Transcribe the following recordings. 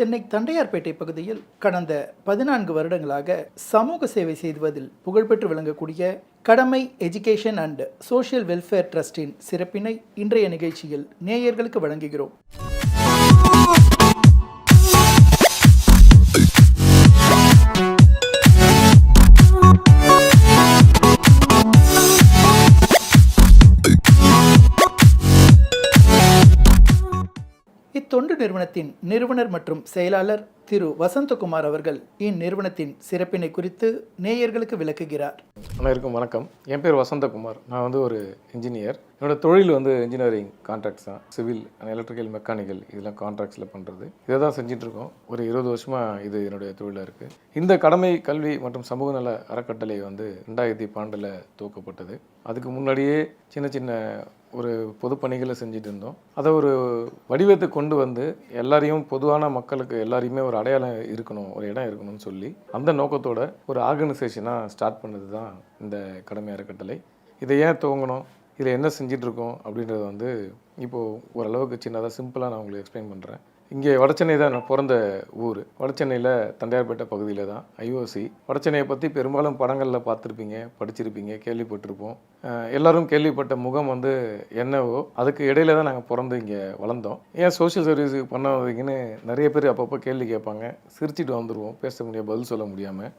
சென்னை தண்டையார்பேட்டை பகுதியில் கடந்த 14 வருடங்களாக சமூக சேவை செய்வதில் புகழ்பெற்று விளங்கக்கூடிய கடமை எஜுகேஷன் அண்ட் சோஷியல் வெல்ஃபேர் ட்ரஸ்டின் சிறப்பினை இன்றைய நிகழ்ச்சியில் நேயர்களுக்கு வழங்குகிறோம். இத்தொண்டு நிறுவனத்தின் நிறுவனர் மற்றும் செயலாளர் திரு வசந்தகுமார் அவர்கள் இந்நிறுவனத்தின் சிறப்பினை குறித்து நேயர்களுக்கு விளக்குகிறார். அனைவருக்கும் வணக்கம். என் பேர் வசந்தகுமார். நான் ஒரு இன்ஜினியர். என்னோட தொழில் இன்ஜினியரிங் கான்ட்ராக்ட்ஸ் தான். சிவில், எலக்ட்ரிக்கல், மெக்கானிக்கல் இதெல்லாம் கான்ட்ராக்ட்ஸில் பண்ணுறது. இதை தான் செஞ்சிட்ருக்கோம். ஒரு 20 வருஷமாக இது என்னுடைய தொழிலாக இருக்குது. இந்த கடமை கல்வி மற்றும் சமூக நல அறக்கட்டளை 2012 துவக்கப்பட்டது. அதுக்கு முன்னாடியே சின்ன சின்ன ஒரு பொது பணிகளை செஞ்சுட்டு இருந்தோம். அதை ஒரு வடிவத்தை கொண்டு வந்து எல்லாரையும், பொதுவான மக்களுக்கு எல்லாரையுமே ஒரு அடையாளம் இருக்கணும், ஒரு இடம் இருக்கணும்னு சொல்லி அந்த நோக்கத்தோட ஒரு ஆர்கனைசேஷனாக ஸ்டார்ட் பண்ணது தான் இந்த கடமை அறக்கட்டளை. இதை ஏன் துவங்கணும், இதில் என்ன செஞ்சிட்ருக்கோம் அப்படின்றது இப்போது ஓரளவுக்கு சின்னதாக சிம்பிளாக நான் உங்களுக்கு எக்ஸ்பிளைன் பண்ணுறேன். இங்கே வடசென்னை தான் நான் பிறந்த ஊர். வடசென்னையில் தண்டையார்பேட்டை பகுதியில் தான் ஐஓசி. வடசென்னையை பற்றி பெரும்பாலும் படங்களில் பார்த்துருப்பீங்க, படிச்சிருப்பீங்க, கேள்விப்பட்டிருப்போம். எல்லோரும் கேள்விப்பட்ட முகம் என்னவோ அதுக்கு இடையில தான் நாங்கள் பிறந்து இங்கே வளர்ந்தோம். ஏன் சோஷியல் சர்வீஸ் பண்ணவங்கன்னு நிறைய பேர் அப்பப்போ கேள்வி கேட்பாங்க. சிரிச்சிட்டு வந்துடுவோம், பேச முடியாது, பதில் சொல்ல முடியாமல்.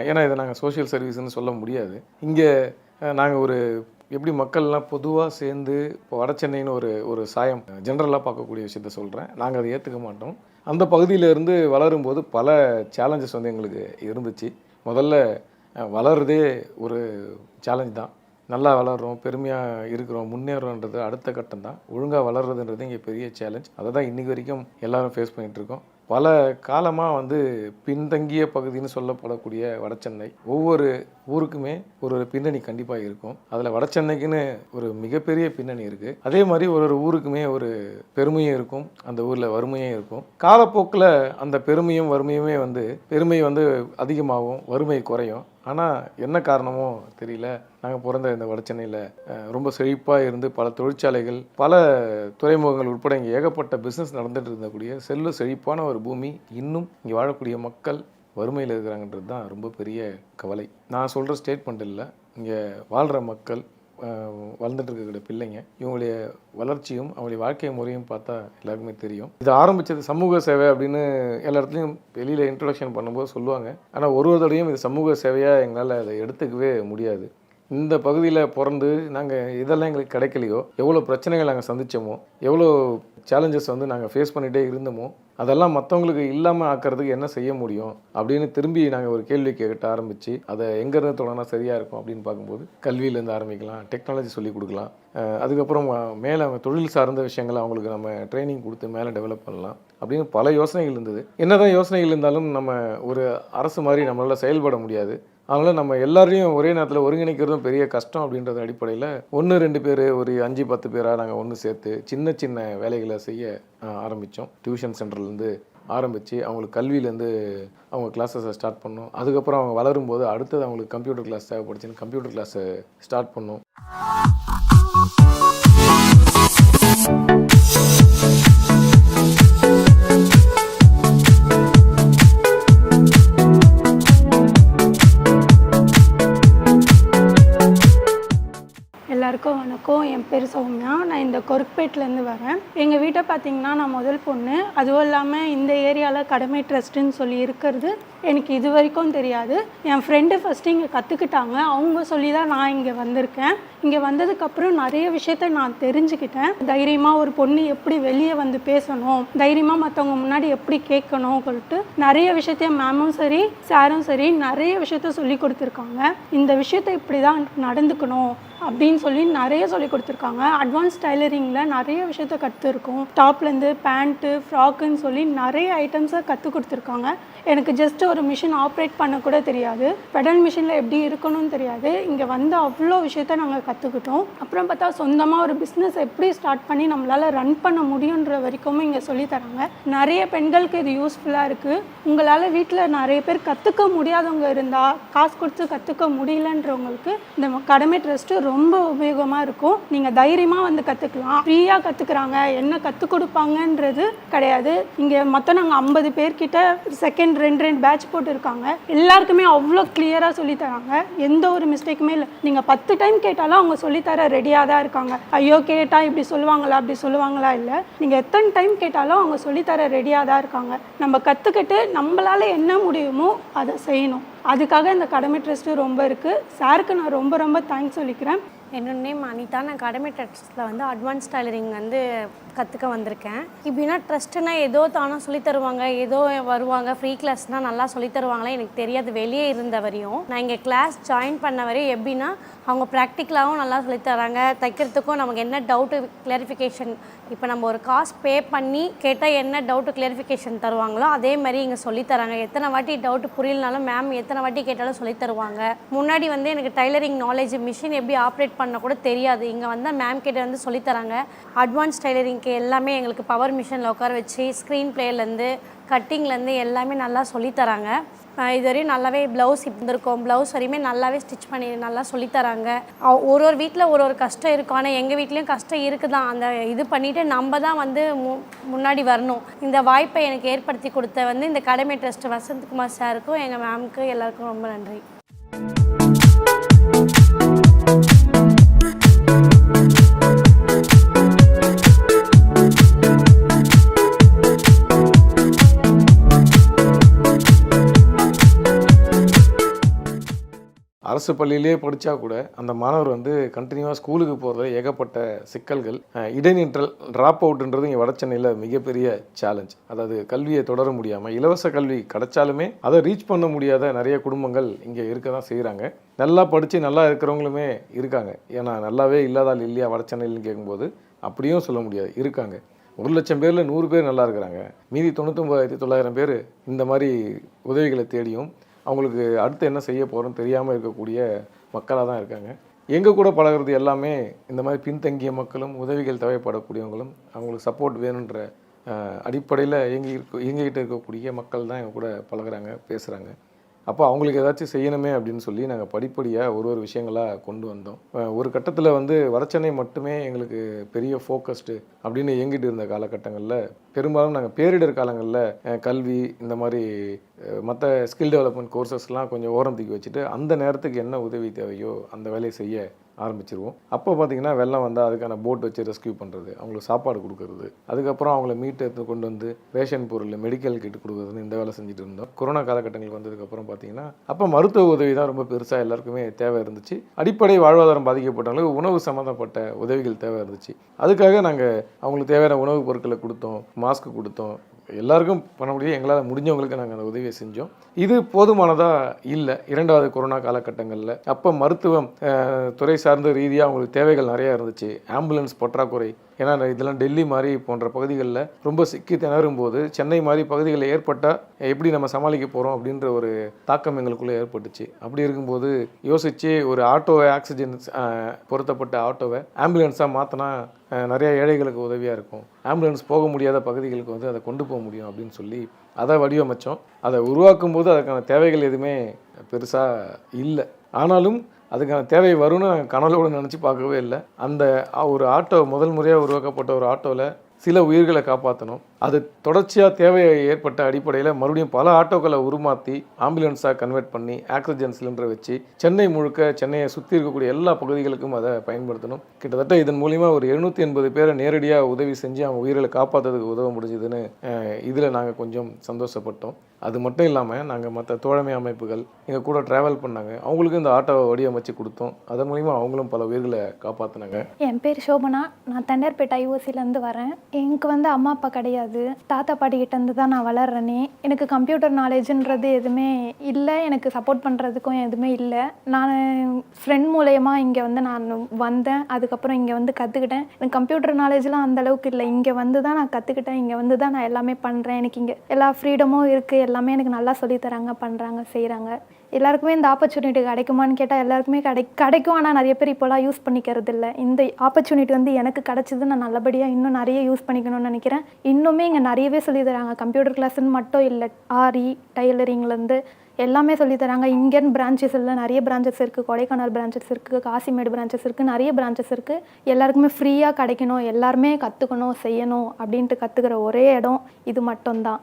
ஏன்னா இதை நாங்கள் சோஷியல் சர்வீஸ்ன்னு சொல்ல முடியாது. இங்கே நாங்கள் எப்படி மக்கள்லாம் பொதுவாக சேர்ந்து இப்போ வடசென்னைன்னு ஒரு சாயம் ஜென்ரலாக பார்க்கக்கூடிய விஷயத்த சொல்கிறேன். நாங்கள் அதை ஏற்றுக்க மாட்டோம். அந்த பகுதியிலேருந்து வளரும்போது பல சேலஞ்சஸ் எங்களுக்கு இருந்துச்சு. முதல்ல வளர்றதே ஒரு சேலஞ்ச் தான். நல்லா வளர்கிறோம், பெருமையாக இருக்கிறோம், முன்னேறோன்றது அடுத்த கட்டம் தான். ஒழுங்காக வளர்றதுன்றது இங்கே பெரிய சேலஞ்ச். அதை தான் இன்றைக்கி வரைக்கும் எல்லோரும் ஃபேஸ் பண்ணிகிட்ருக்கோம். பல காலமாக பின்தங்கிய பகுதின்னு சொல்லப்படக்கூடிய வடசென்னை, ஒவ்வொரு ஊருக்குமே ஒரு பின்னணி கண்டிப்பாக இருக்கும். அதில் வடசென்னைக்குன்னு ஒரு மிகப்பெரிய பின்னணி இருக்குது. அதே மாதிரி ஒரு ஊருக்குமே ஒரு பெருமையும் இருக்கும், அந்த ஊரில் வறுமையும் இருக்கும். காலப்போக்கில் அந்த பெருமையும் வறுமையுமே பெருமை அதிகமாகும், வறுமை குறையும். ஆனால் என்ன காரணமோ தெரியல, நாங்கள் பிறந்த இந்த வடசென்னையில் ரொம்ப செழிப்பாக இருந்து பல தொழிற்சாலைகள், பல துறைமுகங்கள் உட்பட இங்கே ஏகப்பட்ட பிஸ்னஸ் நடந்துகிட்டு இருந்தக்கூடிய செல்வ செழிப்பான ஒரு பூமி, இன்னும் இங்கே வாழக்கூடிய மக்கள் வறுமையில் இருக்கிறாங்கன்றது தான் ரொம்ப பெரிய கவலை. நான் சொல்கிற ஸ்டேட்மெண்ட் இல்லை, இங்கே வாழ்கிற மக்கள், வளர்ந்துட்டு இருக்கக்கூடிய பிள்ளைங்க, இவங்களுடைய வளர்ச்சியும் அவங்களுடைய வாழ்க்கை முறையும் பார்த்தா எல்லாருக்குமே தெரியும். இது ஆரம்பித்தது சமூக சேவை அப்படின்னு எல்லா இடத்துலையும் வெளியில் இன்ட்ரடக்ஷன் பண்ணும்போது சொல்லுவாங்க. ஆனால் ஒரு தடையும் இது சமூக சேவையாக எங்களால் அதை எடுத்துக்கவே முடியாது. இந்த பகுதியில் பிறந்து நாங்கள் இதெல்லாம் எங்களுக்கு கிடைக்கலையோ, எவ்வளோ பிரச்சனைகள் நாங்கள் சந்தித்தோமோ, எவ்வளோ சேலஞ்சஸ் நாங்கள் ஃபேஸ் பண்ணிகிட்டே இருந்தோமோ, அதெல்லாம் மற்றவங்களுக்கு இல்லாமல் ஆக்கிறதுக்கு என்ன செய்ய முடியும் அப்படின்னு திரும்பி நாங்கள் ஒரு கேள்வி கேட்க ஆரம்பித்து, அதை எங்கேருந்து தொடங்கினா சரியாக இருக்கும் அப்படின்னு பார்க்கும்போது கல்வியிலேருந்து ஆரம்பிக்கலாம், டெக்னாலஜி சொல்லிக் கொடுக்கலாம், அதுக்கப்புறம் மேலே அவங்க தொழில் சார்ந்த விஷயங்களை அவங்களுக்கு நம்ம ட்ரைனிங் கொடுத்து மேலே டெவலப் பண்ணலாம் அப்படின்னு பல யோசனைகள் இருந்தது. என்னதான் யோசனைகள் இருந்தாலும் நம்ம ஒரு அரசு மாதிரி நம்மளால் செயல்பட முடியாது. அதனால் நம்ம எல்லாரையும் ஒரே நேரத்தில் ஒருங்கிணைக்கிறதும் பெரிய கஷ்டம் அப்படின்றது அடிப்படையில் 1-2 பேர், ஒரு 5-10 பேராக நாங்கள் ஒன்று சேர்த்து சின்ன சின்ன வேலைகளை செய்ய ஆரம்பித்தோம். டியூஷன் சென்டர்லேருந்து ஆரம்பித்து அவங்களுக்கு கல்வியிலேருந்து அவங்க கிளாஸஸை ஸ்டார்ட் பண்ணோம். அதுக்கப்புறம் அவங்க வளரும்போது அடுத்தது அவங்களுக்கு கம்ப்யூட்டர் கிளாஸ் தேவைப்படுச்சுன்னு கம்ப்யூட்டர் கிளாஸை ஸ்டார்ட் பண்ணோம். எல்லாருக்கும் வணக்கம். என் பேர் சௌமியா. நான் இந்த கொருக்பேட்லேருந்து வரேன். எங்கள் வீட்டை பார்த்திங்கன்னா நான் முதல் பொண்ணு. அதுவும் இல்லாமல் இந்த ஏரியாவில் கடமை ட்ரஸ்ட்டுன்னு சொல்லி இருக்கிறது எனக்கு இது வரைக்கும் தெரியாது. என் ஃப்ரெண்டு ஃபஸ்ட்டு இங்கே கற்றுக்கிட்டாங்க. அவங்க சொல்லி தான் நான் இங்கே வந்திருக்கேன். இங்கே வந்ததுக்கப்புறம் நிறைய விஷயத்த நான் தெரிஞ்சுக்கிட்டேன். தைரியமாக ஒரு பொண்ணு எப்படி வெளியே பேசணும், தைரியமாக மற்றவங்க முன்னாடி எப்படி கேட்கணும் சொல்லிட்டு நிறைய விஷயத்த மேமும் சரி சாரும் சரி நிறைய விஷயத்த சொல்லி கொடுத்துருக்காங்க. இந்த விஷயத்த இப்படி தான் நடந்துக்கணும் அப்படின்னு சொல்லி நிறைய சொல்லி கொடுத்துருக்காங்க. அட்வான்ஸ் டைலரிங்கில் நிறைய விஷயத்த கற்றுருக்கோம். டாப்லேருந்து பேண்ட்டு, ஃப்ராக்குன்னு சொல்லி நிறைய ஐட்டம்ஸை கற்றுக் கொடுத்துருக்காங்க. எனக்கு ஜஸ்ட் ஒரு மிஷின் ஆப்ரேட் பண்ண கூட தெரியாது, பெடல் மிஷினில் எப்படி இருக்கணும்னு தெரியாது. இங்கே அவ்வளோ விஷயத்த நாங்கள் கற்றுக்கிட்டோம். அப்புறம் பார்த்தா சொந்தமாக ஒரு பிஸ்னஸ் எப்படி ஸ்டார்ட் பண்ணி நம்மளால் ரன் பண்ண முடியுன்ற வரைக்கும் இங்கே சொல்லித்தராங்க. நிறைய பெண்களுக்கு இது யூஸ்ஃபுல்லாக இருக்குது. உங்களால் வீட்டில் நிறைய பேர் கற்றுக்க முடியாதவங்க இருந்தால், காசு கொடுத்து கற்றுக்க முடியலன்றவங்களுக்கு இந்த கடமை ட்ரஸ்ட்டு ரொம்ப உபயோகமாக இருக்கும். நீங்கள் தைரியமாக வந்து கற்றுக்கலாம். ஃப்ரீயாக கற்றுக்குறாங்க, என்ன கற்றுக் கொடுப்பாங்கன்றது கிடையாது. இங்கே மொத்தம் நாங்கள் 50 பேர்கிட்ட செகண்ட் 2 பேட்ச் போட்டுருக்காங்க. எல்லாருக்குமே அவ்வளோ கிளியராக சொல்லித்தராங்க. எந்த ஒரு மிஸ்டேக்குமே இல்லை. நீங்கள் 10 டைம் கேட்டாலும் அவங்க சொல்லித்தர ரெடியாக தான் இருக்காங்க. ஐயோ கேட்டால் இப்படி சொல்லுவாங்களா அப்படி சொல்லுவாங்களா இல்லை. நீங்கள் எத்தனை டைம் கேட்டாலும் அவங்க சொல்லித்தர ரெடியாக தான் இருக்காங்க. நம்ம கற்றுக்கிட்டு நம்மளால் என்ன முடியுமோ அதை செய்யணும். அதுக்காக இந்த அகாடமி ட்ரஸ்ட்டு ரொம்ப இருக்குது. சாருக்கு நான் ரொம்ப ரொம்ப தேங்க்ஸ் சொல்லிக்கிறேன். என்னோட நேம் அனிதா. நான் அகாடமி ட்ரஸ்ட்டில் வந்து அட்வான்ஸ் டைலரிங் வந்து கற்றுக்க வந்திருக்கேன். இப்படின்னா ட்ரஸ்ட்டுனா ஏதோ தானாக சொல்லி தருவாங்க, ஏதோ வருவாங்க, ஃப்ரீ கிளாஸ்னால் நல்லா சொல்லி தருவாங்களே எனக்கு தெரியாது. வெளியே இருந்த வரையும் நான் இங்கே கிளாஸ் ஜாயின் பண்ண வரையும் எப்படின்னா அவங்க ப்ராக்டிக்கலாகவும் நல்லா சொல்லித்தராங்க. தைக்கிறதுக்கும் நமக்கு என்ன டவுட்டு கிளாரிஃபிகேஷன், இப்போ நம்ம ஒரு காசு பே பண்ணி கேட்டால் என்ன டவுட்டு கிளாரிஃபிகேஷன் தருவாங்களோ அதே மாதிரி இங்கே சொல்லித்தராங்க. எத்தனை வாட்டி டவுட்டு புரியலனாலும் மேம் எத்தனை வாட்டி கேட்டாலும் சொல்லித்தருவாங்க. முன்னாடி வந்து எனக்கு டைலரிங் நாலேஜ், மிஷின் எப்படி ஆப்ரேட் பண்ண கூட தெரியாது. இங்கே வந்தால் மேம் கிட்ட வந்து சொல்லித்தராங்க. அட்வான்ஸ் டைலரிங்க்கு எல்லாமே எங்களுக்கு பவர் மிஷினில் உட்கார வச்சு ஸ்க்ரீன் பிளேலேருந்து கட்டிங்லேருந்து எல்லாமே நல்லா சொல்லித்தராங்க. இதுவரையும் நல்லாவே ப்ளவுஸ் இருந்திருக்கோம். ப்ளவுஸ் வரையுமே நல்லாவே ஸ்டிச் பண்ணி நல்லா சொல்லித்தராங்க. ஒரு வீட்டில் ஒரு கஷ்டம் இருக்கும். ஆனால் எங்கள் வீட்லேயும் கஷ்டம் இருக்குது தான். அந்த இது பண்ணிவிட்டு நம்ம தான் வந்து முன்னாடி வரணும். இந்த வாய்ப்பை எனக்கு ஏற்படுத்தி கொடுத்த வந்து இந்த அகாடமி ட்ரஸ்ட் வசந்த்குமார் சாருக்கும் எங்கள் மேமுக்கு எல்லாருக்கும் ரொம்ப நன்றி. அரசு பள்ளியிலே படித்தா கூட அந்த மாணவர் வந்து கண்டினியூவாக ஸ்கூலுக்கு போகிறது ஏகப்பட்ட சிக்கல்கள். இடைநிற்றல், ட்ராப் அவுட்ன்றது இங்கே வடசென்னையில் மிகப்பெரிய சேலஞ்ச். அதாவது கல்வியை தொடர முடியாமல் இலவச கல்வி கிடைச்சாலுமே அதை ரீச் பண்ண முடியாத நிறைய குடும்பங்கள் இங்கே இருக்க தான் செய்கிறாங்க. நல்லா படித்து நல்லா இருக்கிறவங்களுமே இருக்காங்க. ஏன்னா நல்லாவே இல்லாதால் இல்லையா வடசென்னையில்னு கேட்கும்போது அப்படியும் சொல்ல முடியாது, இருக்காங்க. 1,00,000 பேரில் 100 பேர் நல்லா இருக்கிறாங்க. மீதி 99,900 பேர் இந்த மாதிரி உதவிகளை தேடியும் அவங்களுக்கு அடுத்து என்ன செய்ய போகிறோன்னு தெரியாமல் இருக்கக்கூடிய மக்களாக தான் இருக்காங்க. எங்கள் கூட பழகிறது எல்லாமே இந்த மாதிரி பின்தங்கிய மக்களும் உதவிகள் தேவைப்படக்கூடியவங்களும் அவங்களுக்கு சப்போர்ட் வேணுன்ற அடிப்படையில் எங்ககிட்ட இருக்கக்கூடிய மக்கள் தான் எங்கள் கூட பழகுறாங்க, பேசுகிறாங்க. அப்போ அவங்களுக்கு ஏதாச்சும் செய்யணுமே அப்படின்னு சொல்லி நாங்கள் படிப்படியாக ஒரு விஷயங்களாக கொண்டு வந்தோம். ஒரு கட்டத்தில் வந்து வடசென்னை மட்டுமே எங்களுக்கு பெரிய ஃபோக்கஸ்டு அப்படின்னு இயங்கிட்டு இருந்த காலகட்டங்களில் பெரும்பாலும் நாங்கள் பேரிடர் காலங்களில் கல்வி இந்த மாதிரி மற்ற ஸ்கில் டெவலப்மெண்ட் கோர்சஸ்லாம் கொஞ்சம் ஓரம் தூக்கி வச்சுட்டு அந்த நேரத்துக்கு என்ன உதவி தேவையோ அந்த வேலையை செய்ய ஆரம்பிச்சிருவோம். அப்போ பார்த்திங்கன்னா வெள்ளம் வந்தால் அதுக்கான போட் வச்சு ரெஸ்கியூ பண்ணுறது, அவங்களுக்கு சாப்பாடு கொடுக்கறது, அதுக்கப்புறம் அவங்கள மீட்டு எடுத்து கொண்டு வந்து ரேஷன் பொருள், மெடிக்கல் கிட் கொடுக்குறதுன்னு இந்த வேலை செஞ்சுட்டு இருந்தோம். கொரோனா காலகட்டங்கள் வந்ததுக்கப்புறம் பார்த்திங்கன்னா அப்போ மருத்துவ உதவி தான் ரொம்ப பெருசாக எல்லாருக்குமே தேவை இருந்துச்சு. அடிப்படை வாழ்வாதாரம் பாதிக்கப்பட்டவங்களுக்கு உணவு சம்மந்தப்பட்ட உதவிகள் தேவை இருந்துச்சு. அதுக்காக நாங்கள் அவங்களுக்கு தேவையான உணவுப் பொருட்களை கொடுத்தோம், மாஸ்க் கொடுத்தோம். எல்லாருக்கும் பண்ண முடியும், எங்களால் முடிஞ்சவங்களுக்கு நாங்கள் அந்த உதவியை செஞ்சோம். இது போதுமானதாக இல்லை. 2வது கொரோனா காலகட்டங்களில் அப்போ மருத்துவம் துறை சார்ந்த ரீதியாக அவங்களுக்கு தேவைகள் நிறையா இருந்துச்சு. ஆம்புலன்ஸ் பற்றாக்குறை. ஏன்னா இதெல்லாம் டெல்லி மாதிரி போன்ற பகுதிகளில் ரொம்ப சிக்கி திணறும் போது சென்னை மாதிரி பகுதிகளில் ஏற்பட்டால் எப்படி நம்ம சமாளிக்க போகிறோம் அப்படின்ற ஒரு தாக்கம் எங்களுக்குள்ளே ஏற்பட்டுச்சு. அப்படி இருக்கும்போது யோசித்து ஒரு ஆட்டோவை, ஆக்சிஜன் பொருத்தப்பட்ட ஆட்டோவை ஆம்புலன்ஸாக மாற்றினா நிறையா ஏழைகளுக்கு உதவியாக இருக்கும். ஆம்புலன்ஸ் போக முடியாத பகுதிகளுக்கு வந்து அதை கொண்டு போக முடியும் அப்படின்னு சொல்லி அதை வடிவமைச்சோம். அதை உருவாக்கும் போது அதுக்கான தேவைகள் எதுவுமே பெருசாக இல்லை. ஆனாலும் அதுக்கான தேவை வரும்னு நாங்கள் கனவோடு நினச்சி பார்க்கவே இல்லை. அந்த ஒரு ஆட்டோ முதல் முறையாக உருவாக்கப்பட்ட ஒரு ஆட்டோவில் சில உயிர்களை காப்பாற்றணும். அது தொடர்ச்சியாக தேவை ஏற்பட்ட அடிப்படையில் மறுபடியும் பல ஆட்டோக்களை உருமாற்றி ஆம்புலன்ஸாக கன்வெர்ட் பண்ணி ஆக்சிஜன் சிலிண்டரை வச்சு சென்னை முழுக்க, சென்னையை சுற்றி இருக்கக்கூடிய எல்லா பகுதிகளுக்கும் அதை பயன்படுத்தணும். கிட்டத்தட்ட இதன் மூலிமா ஒரு 780 பேரை நேரடியாக உதவி செஞ்சு அவங்க உயிர்களை காப்பாற்றுறதுக்கு உதவ முடிஞ்சதுன்னு இதில் நாங்கள் கொஞ்சம் சந்தோஷப்பட்டோம். அது மட்டும் இல்லாமல் நாங்கள் மற்ற தோழமை அமைப்புகள் எங்கள் கூட ட்ராவல் பண்ணாங்க, அவங்களுக்கும் இந்த ஆட்டோவை வடிவமைச்சு கொடுத்தோம். அதன் மூலிமா அவங்களும் பல உயிர்களை காப்பாற்றினாங்க. என் பேர் சோபனா. நான் தண்டையார்பேட்டை ஐஓசிலேருந்து வரேன். எனக்கு வந்து அம்மா அப்பா கிடையாது, தாத்தா பாட்டிக்கிட்டேருந்து தான் நான் வளர்றேனே. எனக்கு கம்ப்யூட்டர் நாலேஜுன்றது எதுவுமே இல்லை, எனக்கு சப்போர்ட் பண்ணுறதுக்கும் எதுவுமே இல்லை. நான் ஃப்ரெண்ட் மூலயமா இங்கே வந்து நான் வந்தேன். அதுக்கப்புறம் இங்கே வந்து கற்றுக்கிட்டேன். எனக்கு கம்ப்யூட்டர் நாலேஜ்லாம் அந்தளவுக்கு இல்லை. இங்கே வந்து தான் நான் கற்றுக்கிட்டேன். இங்கே வந்து தான் நான் எல்லாமே பண்ணுறேன். எனக்கு இங்கே எல்லா ஃப்ரீடமும் இருக்குது. எல்லாமே எனக்கு நல்லா சொல்லித்தராங்க, பண்ணுறாங்க, செய்கிறாங்க. எல்லாருக்குமே இந்த ஆப்பர்ச்சுனிட்டி கிடைக்குமான்னு கேட்டால் எல்லாருக்குமே கிடைக்கும். ஆனால் நிறைய பேர் இப்போலாம் யூஸ் பண்ணிக்கிறது இல்லை. இந்த ஆப்பர்ச்சுனிட்டி வந்து எனக்கு கிடச்சிது. நான் நல்லபடியாக இன்னும் நிறைய யூஸ் பண்ணிக்கணும்னு நினைக்கிறேன். இன்னுமே இங்கே நிறையவே சொல்லி தராங்க. கம்ப்யூட்டர் கிளாஸ்ன்னு மட்டும் இல்லை, ஆரி, டைலரிங்லேருந்து எல்லாமே சொல்லி தராங்க. இங்கேன்னு பிரான்ச்சஸ் இல்லை, நிறைய பிரான்ச்சஸ் இருக்குது. கொடைக்கானல் பிரான்ச்சஸ் இருக்குது, காசிமேடு பிரான்ச்சஸ் இருக்குது, நிறைய பிரான்ச்சஸ் இருக்குது. எல்லாருக்குமே ஃப்ரீயாக கிடைக்கணும், எல்லாருமே கற்றுக்கணும், செய்யணும் அப்படின்ட்டு கற்றுக்கிற ஒரே இடம் இது மட்டும்தான்.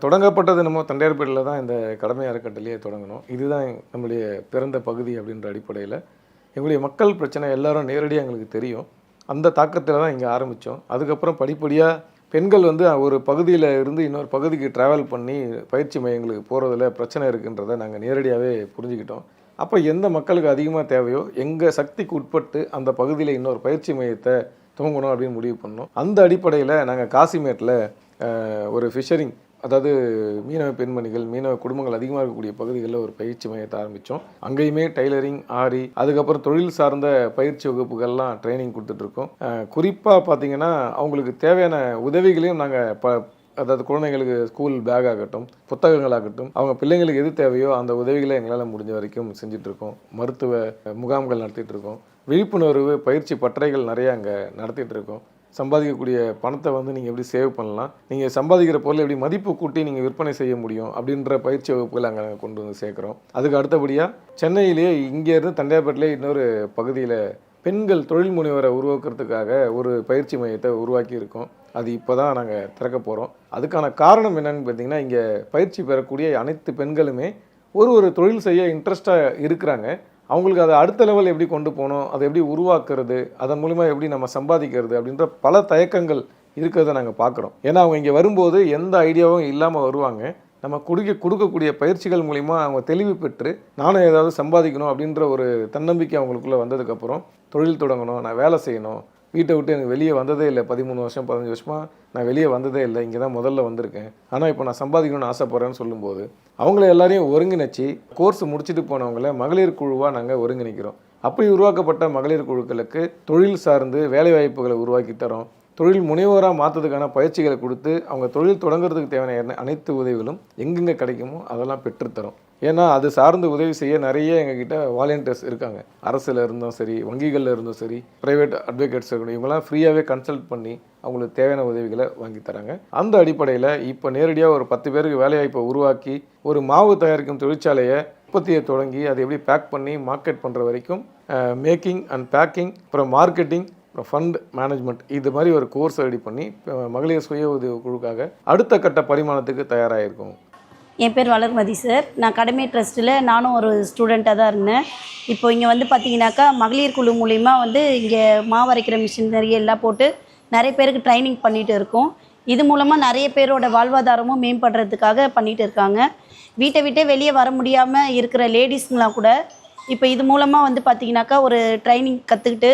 தொடங்கப்பட்டது நம்ம தண்டையார்பேட்டையில் தான் இந்த கடமை அறக்கட்டளையே தொடங்கணும். இதுதான் நம்முடைய பிறந்த பகுதி அப்படின்ற அடிப்படையில் எங்களுடைய மக்கள் பிரச்சனை எல்லாரும் நேரடியாக எங்களுக்கு தெரியும். அந்த தாக்கத்தில் தான் இங்கே ஆரம்பித்தோம். அதுக்கப்புறம் படிப்படியாக பெண்கள் வந்து ஒரு பகுதியில் இருந்து இன்னொரு பகுதிக்கு ட்ராவல் பண்ணி பயிற்சி மையங்களுக்கு போகிறதுல பிரச்சனை இருக்குன்றதை நாங்கள் நேரடியாகவே புரிஞ்சுக்கிட்டோம். அப்போ எந்த மக்களுக்கு அதிகமாக தேவையோ எங்கள் சக்திக்கு உட்பட்டு அந்த பகுதியில் இன்னொரு பயிற்சி மையத்தை துவங்கணும் அப்படின்னு முடிவு பண்ணோம். அந்த அடிப்படையில் நாங்கள் காசிமேட்டில் ஒரு ஃபிஷரிங், அதாவது மீனவ பெண்மணிகள், மீனவ குடும்பங்கள் அதிகமாக இருக்கக்கூடிய பகுதிகளில் ஒரு பயிற்சி மையத்தை ஆரம்பித்தோம். அங்கேயுமே டைலரிங், ஆரி, அதுக்கப்புறம் தொழில் சார்ந்த பயிற்சி வகுப்புகள்லாம் ட்ரைனிங் கொடுத்துட்ருக்கோம். குறிப்பாக பார்த்திங்கன்னா அவங்களுக்கு தேவையான உதவிகளையும் நாங்கள் அதாவது குழந்தைங்களுக்கு ஸ்கூல் பேக் ஆகட்டும், புத்தகங்களாகட்டும், அவங்க பிள்ளைங்களுக்கு எது தேவையோ அந்த உதவிகளை எங்களால் முடிஞ்ச வரைக்கும் செஞ்சிட்ருக்கோம். மருத்துவ முகாம்கள் நடத்திட்டுருக்கோம். விழிப்புணர்வு பயிற்சி பட்டறைகள் நிறையா அங்கே நடத்திட்டுருக்கோம். சம்பாதிக்கக்கூடிய பணத்தை வந்து நீங்கள் எப்படி சேவ் பண்ணலாம், நீங்கள் சம்பாதிக்கிற பொருளை எப்படி மதிப்பு கூட்டி நீங்கள் விற்பனை செய்ய முடியும் அப்படின்ற பயிற்சி வகுப்புகள் அங்கே கொண்டு வந்து சேர்க்குறோம். அதுக்கு அடுத்தபடியாக சென்னையிலேயே இங்கேருந்து தண்டையார்பேட்டிலே இன்னொரு பகுதியில் பெண்கள் தொழில் முனைவரை உருவாக்குறதுக்காக ஒரு பயிற்சி மையத்தை உருவாக்கி இருக்கோம். அது இப்போ தான் நாங்கள் திறக்க போகிறோம். அதுக்கான காரணம் என்னென்னு பார்த்தீங்கன்னா, இங்கே பயிற்சி பெறக்கூடிய அனைத்து பெண்களுமே ஒரு தொழில் செய்ய இன்ட்ரெஸ்டாக இருக்கிறாங்க. அவங்களுக்கு அதை அடுத்த லெவல் எப்படி கொண்டு போகணும், அதை எப்படி உருவாக்குறது, அதன் மூலிமா எப்படி நம்ம சம்பாதிக்கிறது அப்படின்ற பல தயக்கங்கள் இருக்கிறத நாங்கள் பார்க்குறோம். ஏன்னா அவங்க இங்கே வரும்போது எந்த ஐடியாவும் இல்லாமல் வருவாங்க. நம்ம கொடுக்கக்கூடிய பயிற்சிகள் மூலிமா அவங்க தெளிவு பெற்று நானும் ஏதாவது சம்பாதிக்கணும் அப்படின்ற ஒரு தன்னம்பிக்கை அவங்களுக்குள்ளே வந்ததுக்கப்புறம் தொழில் தொடங்கணும், நான் வேலை செய்யணும், வீட்டை விட்டு எனக்கு வெளியே வந்ததே இல்லை, 13 வருஷம் 15 வருஷமாக நான் வெளியே வந்ததே இல்லை, இங்கே தான் முதல்ல வந்திருக்கேன், ஆனால் இப்போ நான் சம்பாதிக்கணும்னு ஆசைப்பட்றேன்னு சொல்லும்போது அவங்கள எல்லாரையும் ஒருங்கிணைச்சி கோர்ஸ் முடிச்சுட்டு போனவங்கள மகளிர் குழுவாக நாங்கள் ஒருங்கிணைக்கிறோம். அப்படி உருவாக்கப்பட்ட மகளிர் குழுக்களுக்கு தொழில் சார்ந்து வேலைவாய்ப்புகளை உருவாக்கி தரோம். தொழில் முனைவோராக மாற்றதுக்கான பயிற்சிகளை கொடுத்து அவங்க தொழில் தொடங்குறதுக்கு தேவையான அனைத்து உதவிகளும் எங்கெங்கே கிடைக்குமோ அதெல்லாம் பெற்றுத்தரோம். ஏன்னா அது சார்ந்து உதவி செய்ய நிறைய எங்ககிட்ட வாலண்டியர்ஸ் இருக்காங்க. அரசில் இருந்தும் சரி, வங்கிகளில் இருந்தும் சரி, ப்ரைவேட் அட்வொகேட்ஸ் இருக்கணும், இவங்கெல்லாம் ஃப்ரீயாகவே கன்சல்ட் பண்ணி அவங்களுக்கு தேவையான உதவிகளை வாங்கி தராங்க. அந்த அடிப்படையில் இப்போ நேரடியாக ஒரு 10 பேருக்கு வேலைவாய்ப்பை உருவாக்கி ஒரு மாவு தயாரிக்கும் தொழிற்சாலையை உற்பத்தியை தொடங்கி அதை எப்படி பேக் பண்ணி மார்க்கெட் பண்ணுற வரைக்கும் மேக்கிங் அண்ட் பேக்கிங், அப்புறம் மார்க்கெட்டிங், அப்புறம் ஃபண்ட் மேனேஜ்மெண்ட், இது மாதிரி ஒரு கோர்ஸ் ரெடி பண்ணி மகளிர் சுய உதவி குழுக்காக அடுத்த கட்ட பரிமாணத்துக்கு தயாராகிருக்கோம். என் பேர் வளர்மதி சார். நான் கடமை ட்ரஸ்ட்டில் நானும் ஒரு ஸ்டூடெண்ட்டாக தான் இருந்தேன். இப்போ இங்கே வந்து பார்த்தீங்கன்னாக்கா மகளிர் குழு மூலிமா வந்து இங்கே மாவரைக்கிற மிஷினரி எல்லாம் போட்டு நிறைய பேருக்கு ட்ரைனிங் பண்ணிகிட்டு இருக்கோம். இது மூலமாக நிறைய பேரோட வாழ்வாதாரமும் மேம்படுறதுக்காக பண்ணிகிட்டு இருக்காங்க. வீட்டை விட்டே வெளியே வர முடியாமல் இருக்கிற லேடிஸுங்களாம் கூட இப்போ இது மூலமாக வந்து பார்த்திங்கனாக்கா ஒரு ட்ரைனிங் கற்றுக்கிட்டு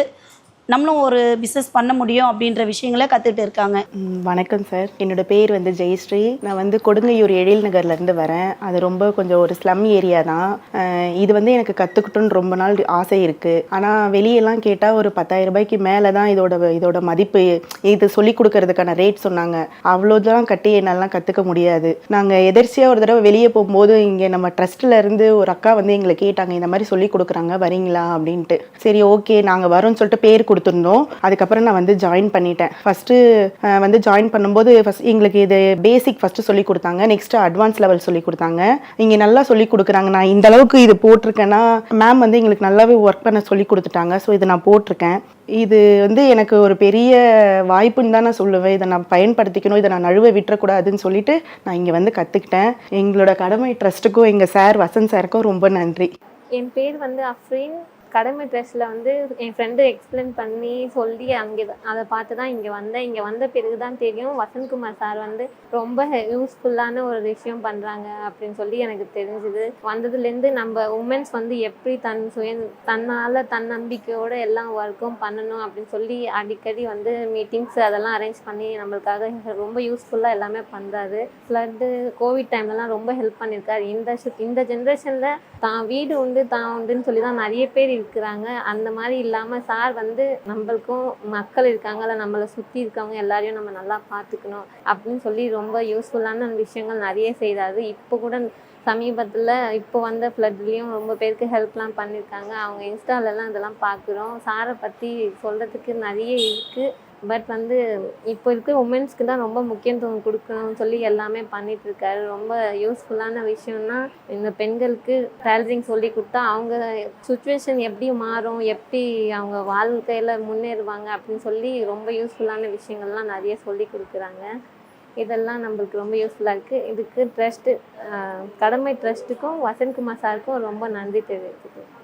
நம்மளும் ஒரு பிஸ்னஸ் பண்ண முடியும் அப்படின்ற விஷயங்களை கற்றுட்டு இருக்காங்க. வணக்கம் சார், என்னோட பேர் வந்து ஜெயஸ்ரீ. நான் வந்து கொடுங்கையூர் எழில் நகர்லேருந்து வரேன். அது ரொம்ப கொஞ்சம் ஒரு ஸ்லம் ஏரியா தான். இது வந்து எனக்கு கற்றுக்கிட்டோன்னு ரொம்ப நாள் ஆசை இருக்குது. ஆனால் வெளியெல்லாம் கேட்டால் ஒரு 10,000 ரூபாய்க்கு மேலே தான் இதோட மதிப்பு. இது சொல்லிக் கொடுக்கறதுக்கான ரேட் சொன்னாங்க. அவ்வளோதான் கட்டி என்னாலாம் கற்றுக்க முடியாது. நாங்கள் எதிர்ச்சியாக ஒரு தடவை வெளியே போகும்போது இங்கே நம்ம ட்ரஸ்ட்டில் இருந்து ஒரு அக்கா வந்து எங்களை கேட்டாங்க, இந்த மாதிரி சொல்லி கொடுக்குறாங்க, வரீங்களா அப்படின்ட்டு. சரி ஓகே நாங்கள் வரோன்னு சொல்லிட்டு பேர் கொடுத்துருந்தோம். அதுக்கப்புறம் நான் வந்து ஜாயின் பண்ணிட்டேன். ஃபஸ்ட்டு வந்து ஜாயின் பண்ணும்போது எங்களுக்கு இது பேசிக் ஃபஸ்ட்டு சொல்லி கொடுத்தாங்க. நெக்ஸ்ட்டு அட்வான்ஸ் லெவல் சொல்லி கொடுத்தாங்க. இங்கே நல்லா சொல்லி கொடுக்குறாங்க. நான் இந்த அளவுக்கு இது போட்டிருக்கேன்னா மேம் வந்து எங்களுக்கு நல்லாவே ஒர்க் பண்ண சொல்லி கொடுத்துட்டாங்க. ஸோ இதை நான் போட்டிருக்கேன். இது வந்து எனக்கு ஒரு பெரிய வாய்ப்புன்னு தான் நான் சொல்லுவேன். இதை நான் பயன்படுத்திக்கணும், இதை நான் நழுவ விட்டுறக்கூடாதுன்னு சொல்லிட்டு நான் இங்கே வந்து கற்றுக்கிட்டேன். எங்களோட கடமை ட்ரஸ்ட்டுக்கும் எங்கள் சார் வசந்த் சாருக்கும் ரொம்ப நன்றி. என் பேர் வந்து அஃப்ரீன். கடமை ட்ரெஸ்ஸில் வந்து என் ஃப்ரெண்டு எக்ஸ்பிளைன் பண்ணி சொல்லி அங்கே அதை பார்த்து தான் இங்கே வந்தேன். இங்கே வந்த பிறகு தான் தெரியும் வசந்த்குமார் சார் வந்து ரொம்ப யூஸ்ஃபுல்லான ஒரு விஷயம் பண்ணுறாங்க அப்படின்னு சொல்லி எனக்கு தெரிஞ்சுது. வந்ததுலேருந்து நம்ம உமன்ஸ் வந்து எப்படி தன்னால் தன்னம்பிக்கையோடு எல்லா ஒர்க்கும் பண்ணணும் அப்படின்னு சொல்லி அடிக்கடி வந்து மீட்டிங்ஸ் அதெல்லாம் அரேஞ்ச் பண்ணி நம்மளுக்காக ரொம்ப யூஸ்ஃபுல்லாக எல்லாமே பண்ணுறாரு. ஃப்ளட்டு கோவிட் டைம்லலாம் ரொம்ப ஹெல்ப் பண்ணியிருக்காரு. இந்த ஜென்ரேஷனில் தான் வீடு உண்டு தான் உண்டுன்னு சொல்லி தான் நிறைய பேர் இருக்கிறாங்க. அந்த மாதிரி இல்லாமல் சார் வந்து நம்மளுக்கும் மக்கள் இருக்காங்கல்ல, நம்மளை சுற்றி இருக்கவங்க எல்லாரையும் நம்ம நல்லா பார்த்துக்கணும் அப்படின்னு சொல்லி ரொம்ப யூஸ்ஃபுல்லான விஷயங்கள் நிறைய செய்கிறாரு. இப்போ கூட சமீபத்தில் இப்போ வந்த ஃப்ளட்லேயும் ரொம்ப பேருக்கு ஹெல்ப்லாம் பண்ணியிருக்காங்க. அவங்க இன்ஸ்டாலெல்லாம் இதெல்லாம் பார்க்குறோம். சாரை பற்றி சொல்கிறதுக்கு நிறைய இருக்குது. பட் வந்து இப்போ இருக்க உமன்ஸ்க்கு தான் ரொம்ப முக்கியத்துவம் கொடுக்கணும்னு சொல்லி எல்லாமே பண்ணிகிட்ருக்காரு. ரொம்ப யூஸ்ஃபுல்லான விஷயம்னா இந்த பெண்களுக்கு டெய்லரிங் சொல்லி கொடுத்தா அவங்க சுச்சுவேஷன் எப்படி மாறும், எப்படி அவங்க வாழ்க்கையில் முன்னேறுவாங்க அப்படின்னு சொல்லி ரொம்ப யூஸ்ஃபுல்லான விஷயங்கள்லாம் நிறைய சொல்லி கொடுக்குறாங்க. இதெல்லாம் நம்மளுக்கு ரொம்ப யூஸ்ஃபுல்லாக இருக்குது. இதுக்கு ட்ரஸ்ட்டு கடமை ட்ரஸ்ட்டுக்கும் வசந்த்குமார் சாருக்கும் ரொம்ப நன்றி தெரிவித்துக்கிறேன்.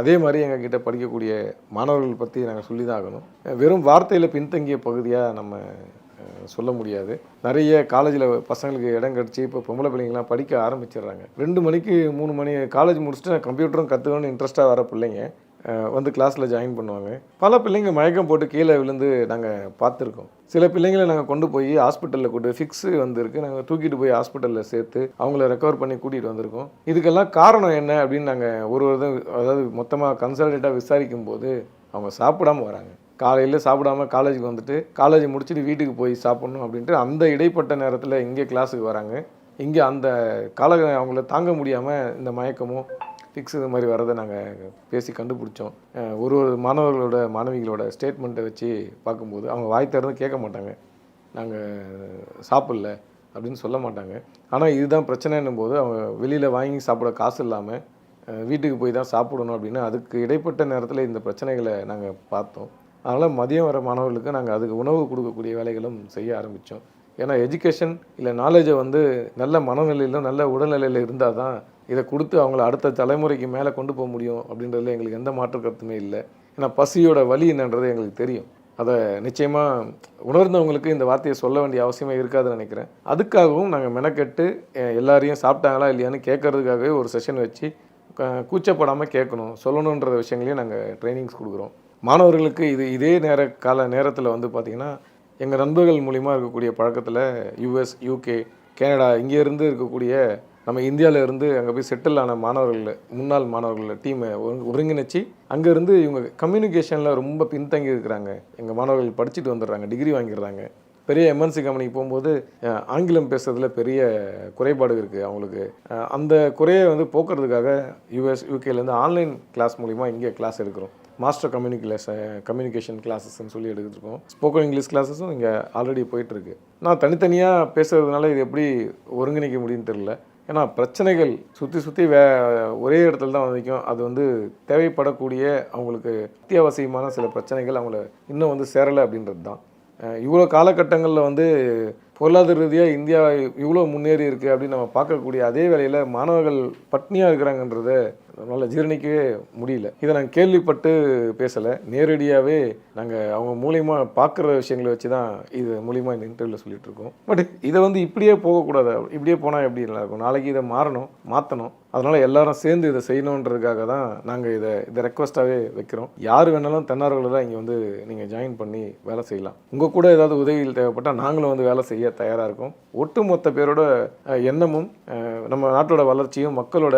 அதே மாதிரி எங்ககிட்ட படிக்கக்கூடிய மாணவர்கள் பற்றி நாங்கள் சொல்லி தான் ஆகணும். வெறும் வார்த்தையில் பின்தங்கிய பகுதியாக நம்ம சொல்ல முடியாது. நிறைய காலேஜில் பசங்களுக்கு இடம் கிடச்சி இப்போ பொம்பளை பிள்ளைங்களாம் படிக்க ஆரம்பிச்சிடுறாங்க. 2 மணிக்கு 3 மணி காலேஜ் முடிச்சுட்டு கம்ப்யூட்டரும் கற்றுக்கணும்னு இன்ட்ரெஸ்ட்டாக வர பிள்ளைங்க வந்து கிளாஸில் ஜாயின் பண்ணுவாங்க. பல பிள்ளைங்க மயக்கம் போட்டு கீழே விழுந்து நாங்கள் பார்த்துருக்கோம். சில பிள்ளைங்களை நாங்கள் கொண்டு போய் ஹாஸ்பிட்டலில் கூட்டு ஃபிக்ஸு வந்துருக்கு, நாங்கள் தூக்கிட்டு போய் ஹாஸ்பிட்டலில் சேர்த்து அவங்கள ரெக்கவர் பண்ணி கூட்டிகிட்டு வந்திருக்கோம். இதுக்கெல்லாம் காரணம் என்ன அப்படின்னு நாங்கள் ஒரு அதாவது மொத்தமாக கன்சல்டேட்டாக விசாரிக்கும் போது அவங்க சாப்பிடாமல் வராங்க. காலையில் சாப்பிடாமல் காலேஜுக்கு வந்துட்டு காலேஜ் முடிச்சுட்டு வீட்டுக்கு போய் சாப்பிட்ணும் அப்படின்ட்டு அந்த இடைப்பட்ட நேரத்தில் இங்கே கிளாஸுக்கு வராங்க. இங்கே அந்த அவங்கள தாங்க முடியாமல் இந்த மயக்கமோ ஃபிக்ஸ் இது மாதிரி வரதை நாங்கள் பேசி கண்டுபிடிச்சோம். ஒரு மாணவிகளோட ஸ்டேட்மெண்ட்டை வச்சு பார்க்கும்போது அவங்க வாய் திறந்து கேட்க மாட்டாங்க, நாங்கள் சாப்பிடல அப்படின்னு சொல்ல மாட்டாங்க. ஆனால் இதுதான் பிரச்சனைன்னும் போது அவங்க வெளியில் வாங்கி சாப்பிட காசு இல்லாமல் வீட்டுக்கு போய் தான் சாப்பிடணும் அப்படின்னு அதுக்கு இடைப்பட்ட நேரத்தில் இந்த பிரச்சனைகளை நாங்கள் பார்த்தோம். அதனால் மதியம் வர மாணவர்களுக்கு நாங்கள் அதுக்கு உணவு கொடுக்கக்கூடிய வேலைகளும் செய்ய ஆரம்பித்தோம். ஏன்னா எஜுகேஷன் இல்லை நாலேஜை வந்து நல்ல மனநிலையிலும் நல்ல உடல்நிலையில் இருந்தால் தான் இதை கொடுத்து அவங்கள அடுத்த தலைமுறைக்கு மேலே கொண்டு போக முடியும் அப்படின்றதுல எங்களுக்கு எந்த மாற்று கருத்துமே இல்லை. ஏன்னா பசியோட வலி என்னன்றது எங்களுக்கு தெரியும். அதை நிச்சயமாக உணர்ந்தவங்களுக்கு இந்த வார்த்தையை சொல்ல வேண்டிய அவசியமே இருக்காதுன்னு நினைக்கிறேன். அதுக்காகவும் நாங்கள் மெனக்கெட்டு எல்லாரையும் சாப்பிட்டாங்களா இல்லையான்னு கேட்கறதுக்காகவே ஒரு செஷன் வச்சு கூச்சப்படாமல் கேட்கணும் சொல்லணுன்ற விஷயங்களையும் நாங்கள் ட்ரைனிங்ஸ் கொடுக்குறோம். மாணவர்களுக்கு இதே நேரத்தில் வந்து பார்த்திங்கன்னா எங்கள் நண்பர்கள் மூலிமா இருக்கக்கூடிய பழக்கத்தில் US, UK, கனடா இங்கேருந்து இருக்கக்கூடிய நம்ம இந்தியாவிலேருந்து அங்கே போய் செட்டில் ஆன முன்னாள் மாணவர்கள் டீமை ஒருங்கிணைச்சி அங்கேருந்து இவங்க கம்யூனிகேஷனில் ரொம்ப பின்தங்கி இருக்கிறாங்க. எங்கள் மாணவர்கள் படிச்சுட்டு வந்துடுறாங்க, டிகிரி வாங்கிடுறாங்க. பெரிய MNC கம்பெனிக்கு போகும்போது ஆங்கிலம் பேசுறதுல பெரிய குறைபாடு இருக்குது அவங்களுக்கு. அந்த குறையை வந்து போக்குறதுக்காக US, UKலேருந்து ஆன்லைன் கிளாஸ் மூலிமா இங்கே கிளாஸ் எடுக்கிறோம். மாஸ்டர் கம்யூனிகேஷன் கிளாஸஸ்ன்னு சொல்லி எடுத்துருக்கோம். ஸ்போக்கன் இங்கிலீஷ் கிளாஸஸும் இங்கே ஆல்ரெடி போயிட்டுருக்கு. நான் தனித்தனியாக பேசுகிறதுனால இது எப்படி ஒருங்கிணைக்க முடியும்னு தெரியல. ஏன்னா பிரச்சனைகள் சுற்றி ஒரே இடத்துல தான் வந்திக்கும். அது வந்து தேவைப்படக்கூடிய அவங்களுக்கு அத்தியாவசியமான சில பிரச்சனைகள் அவங்கள இன்னும் வந்து சேரலை அப்படின்றது தான். இவ்வளோ காலகட்டங்களில் வந்து பொருளாதார ரீதியாக இந்தியா இவ்வளோ முன்னேறி இருக்குது அப்படின்னு நம்ம பார்க்கக்கூடிய அதே வேளையில் மாணவர்கள் பட்னியாக இருக்கிறாங்கன்றதை நம்மளால் ஜீரணிக்கவே முடியல. இதை நாங்கள் கேள்விப்பட்டு பேசலை, நேரடியாகவே நாங்கள் அவங்க மூலிமா பார்க்குற விஷயங்களை வச்சு தான் இது மூலிமா இந்த இன்டர்வியூவில் சொல்லிகிட்டு இருக்கோம். பட் இதை வந்து இப்படியே போகக்கூடாது, இப்படியே போனால் எப்படி நல்லாயிருக்கும், நாளைக்கு இதை மாற்றணும். அதனால் எல்லாரும் சேர்ந்து இதை செய்யணுன்றதுக்காக தான் நாங்கள் இதை ரெக்வஸ்ட்டாகவே வைக்கிறோம். யார் வேணாலும் தன்னார்வலராக இங்கே வந்து நீங்கள் ஜாயின் பண்ணி வேலை செய்யலாம். உங்கள் கூட ஏதாவது உதவிகள் தேவைப்பட்டால் நாங்களும் வந்து வேலை செய்ய தயாராக இருக்கோம். ஒட்டுமொத்த பேரோட எண்ணமும் நம்ம நாட்டோட வளர்ச்சியும் மக்களோட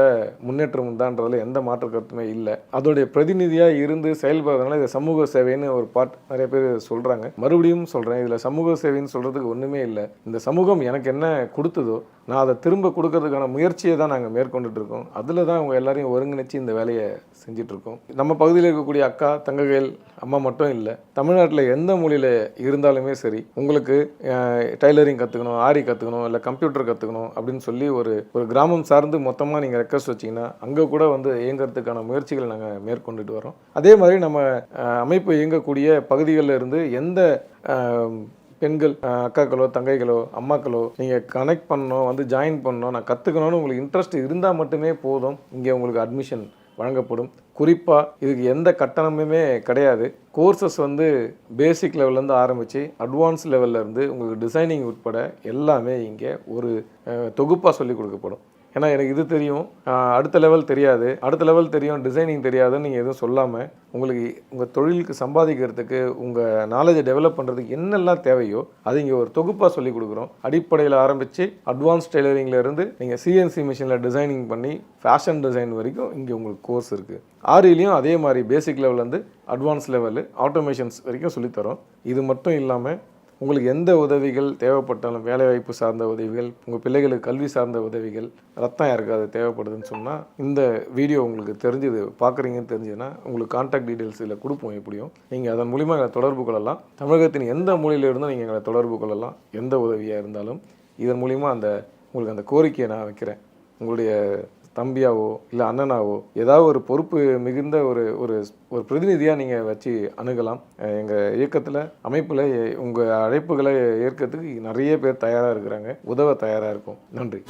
முன்னேற்றமும் தான்றதில் எந்த மாற்று கருத்துமே இல்லை. அதோடைய பிரதிநிதியாக இருந்து செயல்படுறதுனால இதை சமூக சேவைன்னு ஒரு நிறைய பேர் சொல்கிறாங்க. மறுபடியும் சொல்கிறேன், இதில் சமூக சேவைன்னு சொல்கிறதுக்கு ஒன்றுமே இல்லை. இந்த சமூகம் எனக்கு என்ன கொடுத்ததோ நான் அதை திரும்ப கொடுக்கறதுக்கான முயற்சியை தான் நாங்கள் மேற்கொண்டுட்டு இருக்கோம். அதில் தான் அவங்க எல்லாரையும் ஒருங்கிணைச்சு இந்த வேலையை செஞ்சிட்ருக்கோம். நம்ம பகுதியில் இருக்கக்கூடிய அக்கா தங்கைகள் அம்மா மட்டும் இல்லை, தமிழ்நாட்டில் எந்த மொழியில் இருந்தாலுமே சரி, உங்களுக்கு டைலரிங் கற்றுக்கணும், ஆரி கற்றுக்கணும், இல்லை கம்ப்யூட்டர் கற்றுக்கணும் அப்படின்னு சொல்லி ஒரு கிராமம் சார்ந்து மொத்தமாக நீங்கள் ரெக்வஸ்ட் வச்சிங்கன்னா அங்கே கூட வந்து இயங்குறதுக்கான முயற்சிகளை நாங்கள் மேற்கொண்டுட்டு வரோம். அதே மாதிரி நம்ம அமைப்பு இயங்கக்கூடிய பகுதிகளில் இருந்து எந்த பெண்கள் அக்காக்களோ தங்கைகளோ அம்மாக்களோ நீங்கள் கனெக்ட் பண்ணணும், வந்து ஜாயின் பண்ணணும், நான் கற்றுக்கணும்னு உங்களுக்கு இன்ட்ரெஸ்ட் இருந்தால் மட்டுமே போதும், இங்கே உங்களுக்கு அட்மிஷன் வழங்கப்படும். குறிப்பாக இதுக்கு எந்த கட்டணமுமே கிடையாது. கோர்சஸ் வந்து பேசிக் லெவல்லேருந்து ஆரம்பித்து அட்வான்ஸ் லெவல்லேருந்து உங்களுக்கு டிசைனிங் உட்பட எல்லாமே இங்கே ஒரு தொகுப்பாக சொல்லிக் கொடுக்கப்படும். ஏன்னா எனக்கு இது தெரியும், அடுத்த லெவல் தெரியாது, அடுத்த லெவல் தெரியும், டிசைனிங் தெரியாதுன்னு நீங்கள் எதுவும் சொல்லாமல் உங்களுக்கு உங்கள் தொழிலுக்கு சம்பாதிக்கிறதுக்கு, உங்கள் நாலேஜை டெவலப் பண்ணுறதுக்கு என்னெல்லாம் தேவையோ அது இங்கே ஒரு தொகுப்பாக சொல்லிக் கொடுக்குறோம். அடிப்படையில் ஆரம்பித்து அட்வான்ஸ் டெய்லரிங்லேருந்து நீங்கள் சிஎன்சி மிஷினில் டிசைனிங் பண்ணி ஃபேஷன் டிசைன் வரைக்கும் இங்கே உங்களுக்கு கோர்ஸ் இருக்குது. ஆரிலையும் அதே மாதிரி பேசிக் லெவல்லேருந்து அட்வான்ஸ் லெவலு ஆட்டோமேஷன்ஸ் வரைக்கும் சொல்லித்தரோம். இது மட்டும் இல்லாமல் உங்களுக்கு எந்த உதவிகள் தேவைப்பட்டாலும், வேலைவாய்ப்பு சார்ந்த உதவிகள், உங்கள் பிள்ளைகளுக்கு கல்வி சார்ந்த உதவிகள், ரத்தம் யாருக்காவது தேவைப்படுதுன்னு சொன்னால் இந்த வீடியோ உங்களுக்கு தெரிஞ்சது பார்க்குறீங்கன்னு தெரிஞ்சதுன்னா உங்களுக்கு கான்டாக்ட் டீட்டெயில்ஸ் இதில் கொடுப்போம். எப்படியும் நீங்கள் அதன் மூலிமா எங்களை தொடர்பு கொள்ளலாம். தமிழகத்தின் எந்த மொழியில இருந்தும் நீங்கள் எங்களை தொடர்பு கொள்ளலாம். எந்த உதவியாக இருந்தாலும் இதன் மூலிமா உங்களுக்கு அந்த கோரிக்கையை நான் வைக்கிறேன். உங்களுடைய தம்பியாவோ இல்லை அண்ணனாவோ ஏதாவது ஒரு பொறுப்பு மிகுந்த ஒரு ஒரு ஒரு பிரதிநிதியாக நீங்கள் வச்சு அணுகலாம். எங்கள் இயக்கத்தில் அமைப்பில் உங்கள் அழைப்புகளை ஏற்கிறதுக்கு நிறைய பேர் தயாராக இருக்கிறாங்க, உதவ தயாராக இருக்கும். நன்றி.